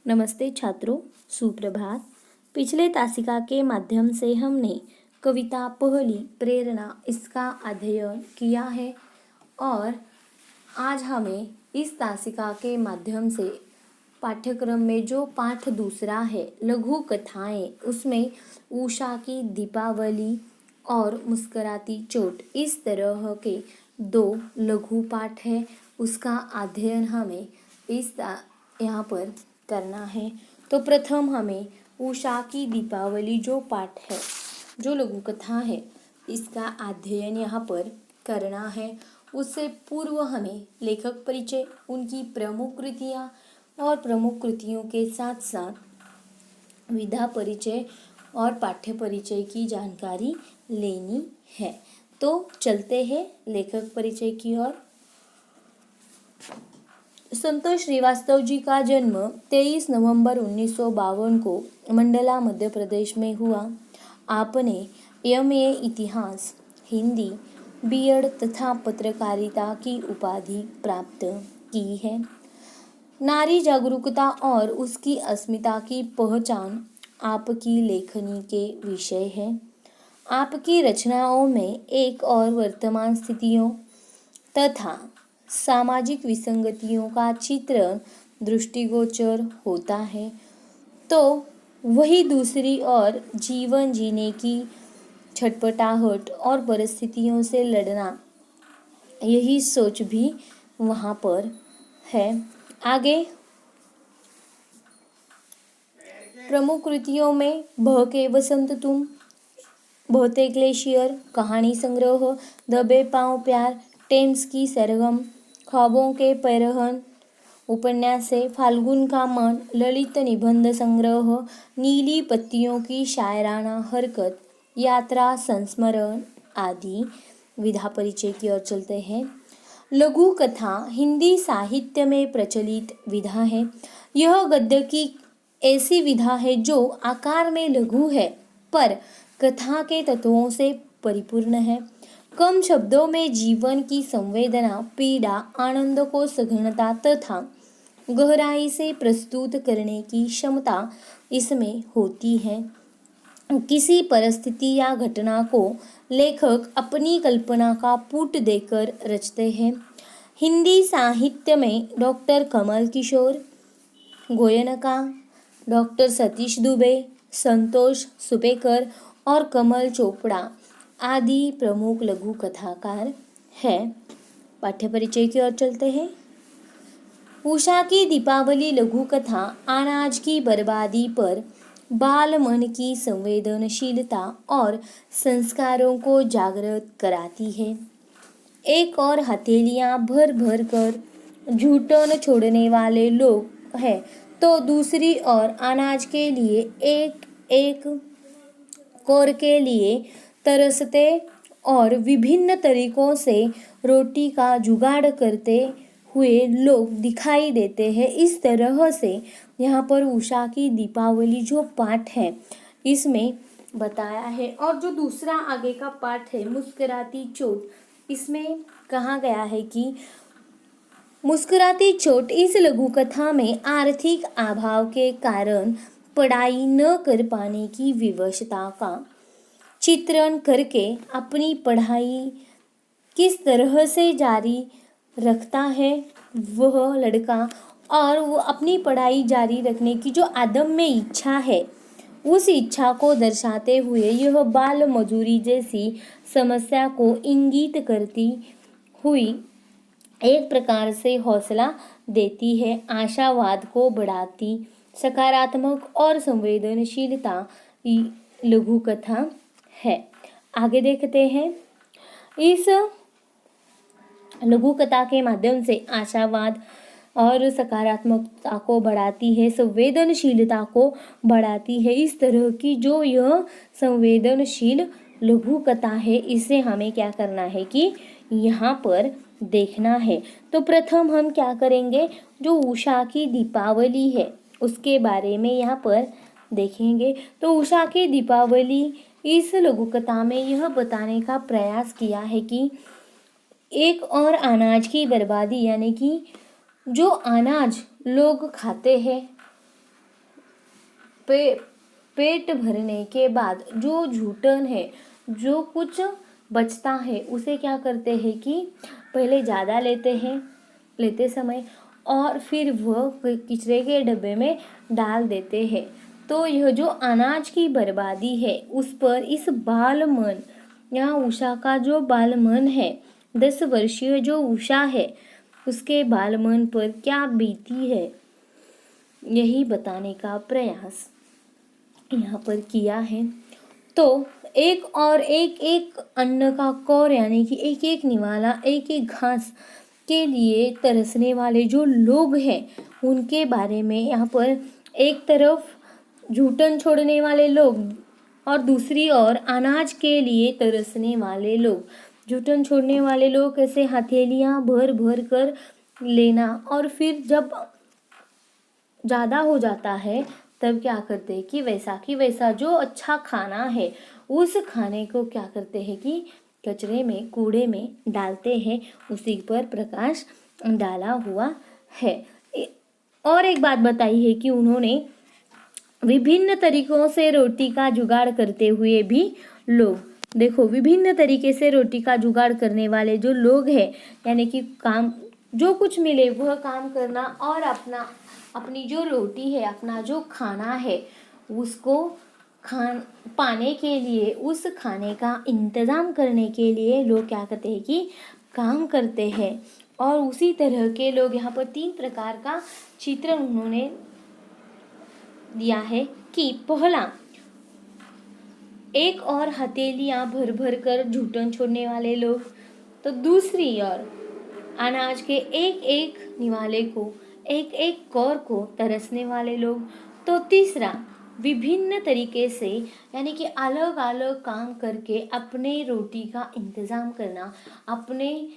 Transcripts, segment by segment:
नमस्ते छात्रों, सुप्रभात। पिछले तासिका के माध्यम से हमने कविता पहली प्रेरणा इसका अध्ययन किया है और आज हमें इस तासिका के माध्यम से पाठ्यक्रम में जो पाठ दूसरा है लघु कथाएं, उसमें उषा की दीपावली और मुस्कुराती चोट, इस तरह के दो लघु पाठ है। उसका अध्ययन हमें यहाँ पर करना है। तो प्रथम हमें उषा की दीपावली जो पाठ है, जो लघु कथा है, इसका अध्ययन यहाँ पर करना है। उससे पूर्व हमें लेखक परिचय, उनकी प्रमुख कृतियाँ और प्रमुख कृतियों के साथ साथ विधा परिचय और पाठ्य परिचय की जानकारी लेनी है। तो चलते हैं लेखक परिचय की ओर। संतोष श्रीवास्तव जी का जन्म 23 नवंबर 1952 को मंडला मध्य प्रदेश में हुआ। आपने एमए इतिहास, हिंदी, बीएड तथा पत्रकारिता की उपाधि प्राप्त की है। नारी जागरूकता और उसकी अस्मिता की पहचान आपकी लेखनी के विषय है। आपकी रचनाओं में एक और वर्तमान स्थितियों तथा सामाजिक विसंगतियों का चित्रण दृष्टिगोचर होता है, तो वही दूसरी ओर जीवन जीने की छटपटाहट और परिस्थितियों से लड़ना, यही सोच भी वहाँ पर है। आगे प्रमुख कृतियों में बह के वसंत तुम, बहते ग्लेशियर, कहानी संग्रह, दबे पाँव प्यार, टेम्स की सरगम, ख्वाबों के पैरहन, उपन्यास से फाल्गुन का मन, ललित निबंध संग्रह, नीली पत्तियों की शायराना हरकत, यात्रा संस्मरण आदि। विधा परिचय की ओर चलते हैं। लघु कथा हिंदी साहित्य में प्रचलित विधा है। यह गद्य की ऐसी विधा है जो आकार में लघु है पर कथा के तत्वों से परिपूर्ण है। कम शब्दों में जीवन की संवेदना, पीड़ा, आनंद को सघनता तथा गहराई से प्रस्तुत करने की क्षमता इसमें होती है। किसी परिस्थिति या घटना को लेखक अपनी कल्पना का पुट देकर रचते हैं। हिंदी साहित्य में डॉक्टर कमल किशोर गोयनका, डॉक्टर सतीश दुबे, संतोष सुपेकर और कमल चोपड़ा आदि प्रमुख लघु कथाकार हैं। पाठ्य परिचय की ओर चलते हैं। उषा की दीपावली लघु कथा अनाज की बर्बादी पर बाल मन की संवेदनशीलता और संस्कारों को जागृत कराती है। एक और हथेलियां भर भर कर झूठन छोड़ने वाले लोग हैं, तो दूसरी ओर अनाज के लिए एक एक कौर के लिए तरसते और विभिन्न तरीकों से रोटी का जुगाड़ करते हुए लोग दिखाई देते हैं। इस तरह से यहाँ पर उषा की दीपावली जो पाठ है इसमें बताया है। और जो दूसरा आगे का पाठ है मुस्कुराती चोट, इसमें कहा गया है कि मुस्कुराती चोट इस लघु कथा में आर्थिक अभाव के कारण पढ़ाई न कर पाने की विवशता का चित्रण करके अपनी पढ़ाई किस तरह से जारी रखता है वह लड़का, और वो अपनी पढ़ाई जारी रखने की जो अदम्य इच्छा है उस इच्छा को दर्शाते हुए यह बाल मजूरी जैसी समस्या को इंगित करती हुई एक प्रकार से हौसला देती है, आशावाद को बढ़ाती सकारात्मक और संवेदनशीलता लघु कथा है। आगे देखते हैं। इस लघु कथा के माध्यम से आशावाद और सकारात्मकता को बढ़ाती है, संवेदनशीलता को बढ़ाती है। इस तरह की जो यह संवेदनशील लघु कथा है इसे हमें क्या करना है कि यहाँ पर देखना है। तो प्रथम हम क्या करेंगे, जो उषा की दीपावली है उसके बारे में यहाँ पर देखेंगे। तो उषा की दीपावली इस लघु कथा में यह बताने का प्रयास किया है कि एक और अनाज की बर्बादी, यानी कि जो अनाज लोग खाते हैं पेट भरने के बाद जो जूठन है, जो कुछ बचता है, उसे क्या करते हैं कि पहले ज़्यादा लेते समय और फिर वह कचरे के डब्बे में डाल देते हैं। तो यह जो अनाज की बर्बादी है उस पर इस बालमन या उषा का जो बालमन है, 10 वर्षीय जो उषा है, उसके बालमन पर क्या बीती है, यही बताने का प्रयास यहाँ पर किया है। तो एक और एक अन्न का कौर यानी कि एक निवाला, एक घास के लिए तरसने वाले जो लोग हैं उनके बारे में यहाँ पर एक तरफ जूठन छोड़ने वाले लोग और दूसरी ओर अनाज के लिए तरसने वाले लोग। जूठन छोड़ने वाले लोग ऐसे हथेलियाँ भर भर कर लेना और फिर जब ज़्यादा हो जाता है तब क्या करते हैं कि वैसा जो अच्छा खाना है उस खाने को क्या करते हैं कि कचरे में, कूड़े में डालते हैं। उसी पर प्रकाश डाला हुआ है। और एक बात बताई है कि उन्होंने विभिन्न तरीकों से रोटी का जुगाड़ करते हुए भी लोग, देखो विभिन्न तरीके से रोटी का जुगाड़ करने वाले जो लोग हैं, यानी कि काम जो कुछ मिले वह काम करना और अपनी जो रोटी है, अपना जो खाना है, उसको पाने के लिए, उस खाने का इंतज़ाम करने के लिए लोग क्या करते हैं कि काम करते हैं। और उसी तरह के लोग यहाँ पर 3 प्रकार का चित्र उन्होंने दिया है कि पहला, एक और हथेलियाँ भर भर कर जूठन छोड़ने वाले लोग, तो दूसरी ओर अनाज के एक निवाले को, एक कौर को तरसने वाले लोग, तो तीसरा विभिन्न तरीके से यानी कि अलग अलग काम करके अपने रोटी का इंतज़ाम करना, अपने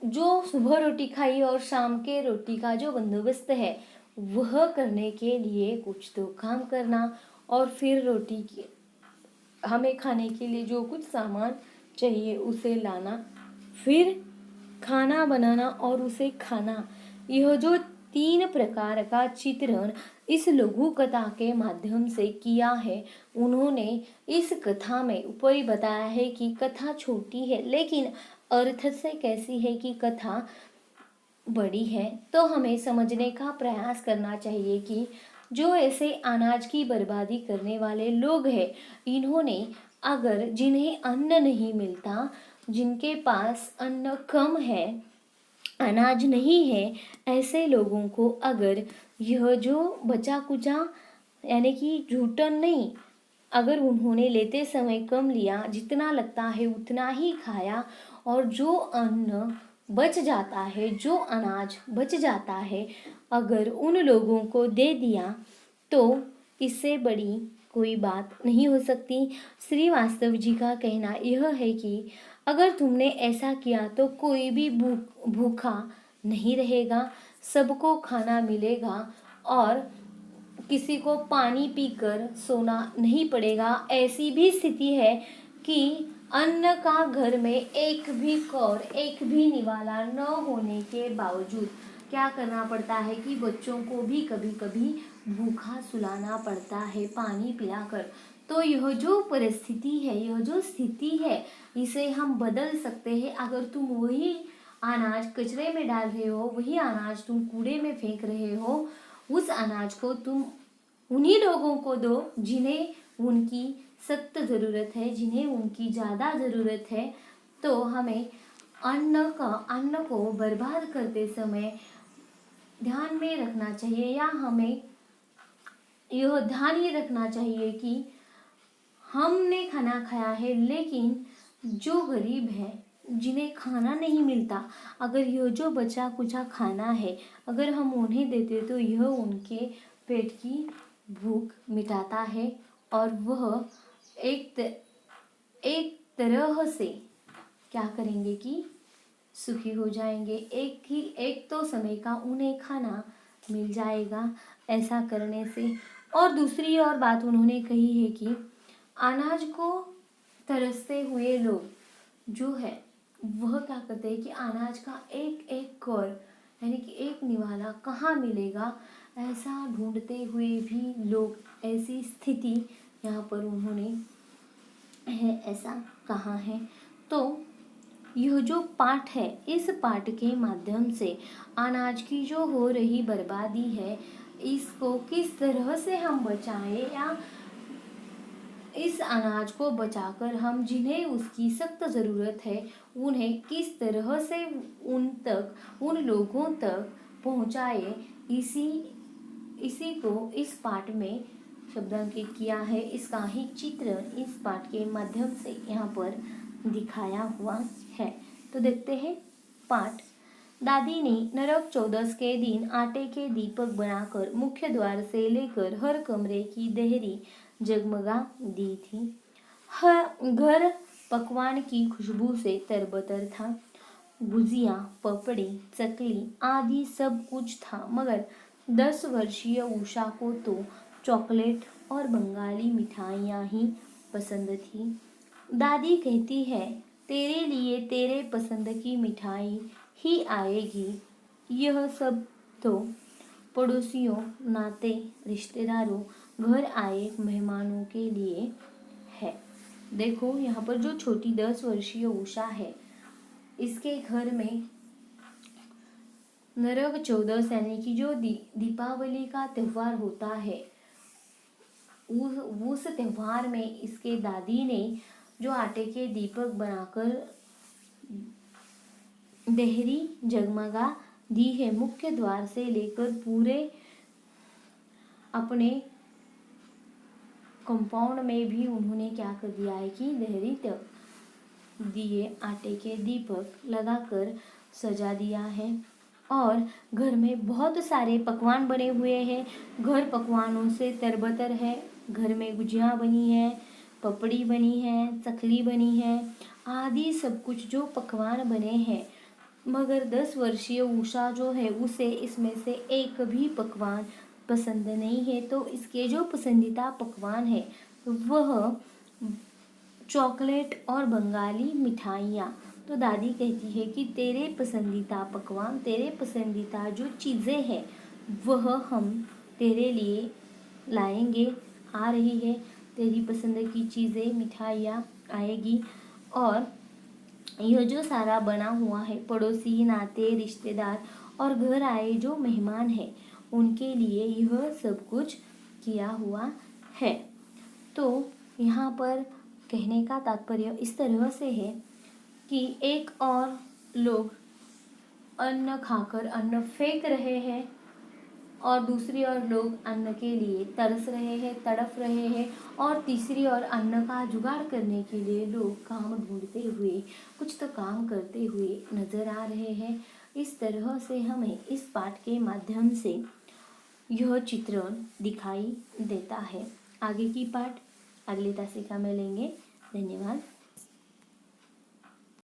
जो सुबह रोटी खाई और शाम के रोटी का जो बंदोबस्त है वह करने के लिए कुछ तो काम करना और फिर रोटी की हमें खाने के लिए जो कुछ सामान चाहिए उसे लाना, फिर खाना बनाना और उसे खाना। यह जो 3 प्रकार का चित्रण इस लघु कथा के माध्यम से किया है। उन्होंने इस कथा में ऊपर ही बताया है कि कथा छोटी है लेकिन अर्थ से कैसी है कि कथा बड़ी है। तो हमें समझने का प्रयास करना चाहिए कि जो ऐसे अनाज की बर्बादी करने वाले लोग हैं, इन्होंने अगर जिन्हें अन्न नहीं मिलता, जिनके पास अन्न कम है, अनाज नहीं है, ऐसे लोगों को अगर यह जो बचा कुचा यानी कि जूठन नहीं, अगर उन्होंने लेते समय कम लिया, जितना लगता है उतना ही खाया और जो अन्न बच जाता है, जो अनाज बच जाता है, अगर उन लोगों को दे दिया तो इससे बड़ी कोई बात नहीं हो सकती। श्रीवास्तव जी का कहना यह है कि अगर तुमने ऐसा किया तो कोई भी भूखा नहीं रहेगा, सबको खाना मिलेगा और किसी को पानी पीकर सोना नहीं पड़ेगा। ऐसी भी स्थिति है कि अन्न का घर में एक भी कौर, एक भी निवाला न होने के बावजूद क्या करना पड़ता है कि बच्चों को भी कभी कभी भूखा सुलाना पड़ता है पानी पिलाकर। तो यह जो परिस्थिति है, यह जो स्थिति है, इसे हम बदल सकते हैं। अगर तुम वही अनाज कचरे में डाल रहे हो, वही अनाज तुम कूड़े में फेंक रहे हो, उस अनाज को तुम उन्हीं लोगों को दो जिन्हें उनकी सख्त ज़रूरत है, जिन्हें उनकी ज़्यादा ज़रूरत है। तो हमें अन्न को बर्बाद करते समय ध्यान में रखना चाहिए, या हमें यह ध्यान ही रखना चाहिए कि हमने खाना खाया है लेकिन जो गरीब है, जिन्हें खाना नहीं मिलता, अगर यह जो बचा कुचा खाना है अगर हम उन्हें देते तो यह उनके पेट की भूख मिटाता है और वह एक तरह से क्या करेंगे कि सुखी हो जाएंगे। एक तो समय का उन्हें खाना मिल जाएगा ऐसा करने से। और दूसरी और बात उन्होंने कही है कि अनाज को तरसते हुए लोग जो है वह क्या करते हैं कि अनाज का एक कौर यानी कि एक निवाला कहाँ मिलेगा, ऐसा ढूंढते हुए भी लोग, ऐसी स्थिति यहाँ पर उन्होंने है ऐसा कहा है। तो यह जो पाठ है, इस पाठ के माध्यम से अनाज की जो हो रही बर्बादी है, इसको किस तरह से हम बचाएं, या इस अनाज को बचाकर हम जिन्हें उसकी सख्त ज़रूरत है उन्हें किस तरह से उन लोगों तक पहुंचाए, इसी को इस पाठ में शब्दांकित किया है। इसका ही चित्र इस पाठ के माध्यम से यहाँ पर दिखाया हुआ है। तो देखते हैं पाठ। दादी ने नरक चौदस के दिन आटे के दीपक बनाकर मुख्य द्वार से लेकर हर कमरे की देहरी जगमगा दी थी। हर घर पकवान की खुशबू से तरबतर था। गुजिया, पपड़ी, चकली आदि सब कुछ था, मगर 10 वर्षीय उषा को तो चॉकलेट और बंगाली मिठाइयाँ ही पसंद थी। दादी कहती है, तेरे लिए तेरे पसंद की मिठाई ही आएगी। यह सब तो पड़ोसियों, नाते रिश्तेदारों, घर आए मेहमानों के लिए है। देखो यहाँ पर जो छोटी 10 वर्षीय उषा है, इसके घर में नरक चौदस यानी कि जो दीपावली का त्यौहार होता है, उस त्यौहार में इसके दादी ने जो आटे के दीपक बनाकर देहरी जगमगा दी है, मुख्य द्वार से लेकर पूरे अपने कंपाउंड में भी उन्होंने क्या कर दिया है कि देहरी तक दिए आटे के दीपक लगाकर सजा दिया है। और घर में बहुत सारे पकवान बने हुए हैं। घर पकवानों से तरबतर है। घर में गुजिया बनी है, पपड़ी बनी है, चकली बनी है, आदि सब कुछ जो पकवान बने हैं। मगर 10 वर्षीय उषा जो है, उसे इसमें से एक भी पकवान पसंद नहीं है। तो इसके जो पसंदीदा पकवान है वह चॉकलेट और बंगाली मिठाइयाँ। तो दादी कहती है कि तेरे पसंदीदा पकवान, तेरे पसंदीदा जो चीज़ें हैं वह हम तेरे लिए लाएंगे, आ रही है। तेरी पसंद की चीज़ें, मिठाइयाँ आएगी। और यह जो सारा बना हुआ है, पड़ोसी, नाते, रिश्तेदार और घर आए जो मेहमान हैं उनके लिए यह सब कुछ किया हुआ है। तो यहाँ पर कहने का तात्पर्य इस तरह से है कि एक और लोग अन्न खाकर अन्न फेंक रहे हैं और दूसरी ओर लोग अन्न के लिए तरस रहे हैं, तड़प रहे हैं, और तीसरी ओर अन्न का जुगाड़ करने के लिए लोग काम ढूंढते हुए, कुछ तो काम करते हुए नजर आ रहे हैं। इस तरह से हमें इस पाठ के माध्यम से यह चित्रण दिखाई देता है। आगे की पाठ अगले तासिका में लेंगे। धन्यवाद।